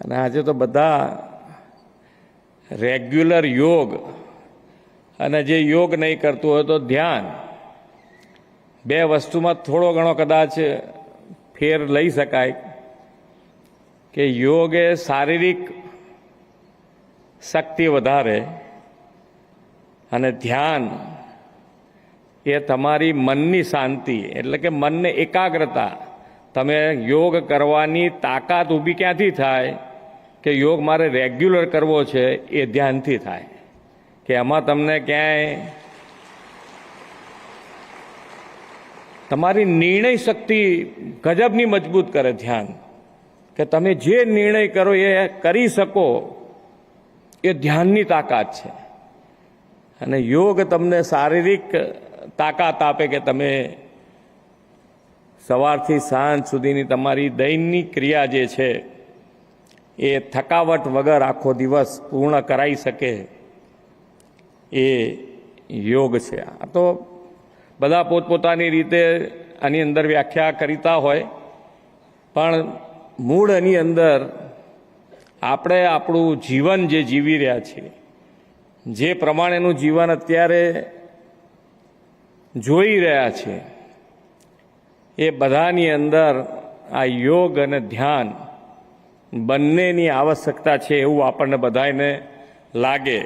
અને આજે તો બધા રેગ્યુલર યોગ અને જે યોગ નહીં કરતું હોય તો ધ્યાન, બે વસ્તુમાં થોડો ઘણો કદાચ ફેર લઈ શકાય કે યોગ એ શારીરિક શક્તિ વધારે અને ધ્યાન એ તમારી મનની શાંતિ, એટલે કે મનને એકાગ્રતા. તમે યોગ કરવાની તાકાત ઊભી ક્યાંથી થાય કે યોગ મારે રેગ્યુલર કરવો છે એ ધ્યાનથી થાય, કે એમાં તમને ક્યાંય તમારી નિર્ણય શક્તિ ગજબની મજબૂત કરે ધ્યાન, કે તમે જે નિર્ણય કરો એ કરી શકો, એ ધ્યાનની તાકાત છે. અને યોગ તમને શારીરિક તાકાત આપે કે તમે સવારથી સાંજ સુધીની તમારી દૈનિક ક્રિયા જે છે એ થકાવટ વગર આખો દિવસ પૂર્ણ કરાવી શકે, એ યોગ છે. આ તો બધા પોતપોતાની રીતે આની અંદર વ્યાખ્યા કરતા હોય, પણ મૂળ એની અંદર આપણે આપણું જીવન જે જીવી રહ્યા છીએ, જે પ્રમાણેનું જીવન અત્યારે જોઈ રહ્યા છે, એ બધાની અંદર આ યોગ અને ધ્યાન બંનેની આવશ્યકતા છે એવું આપણને બધાને લાગે.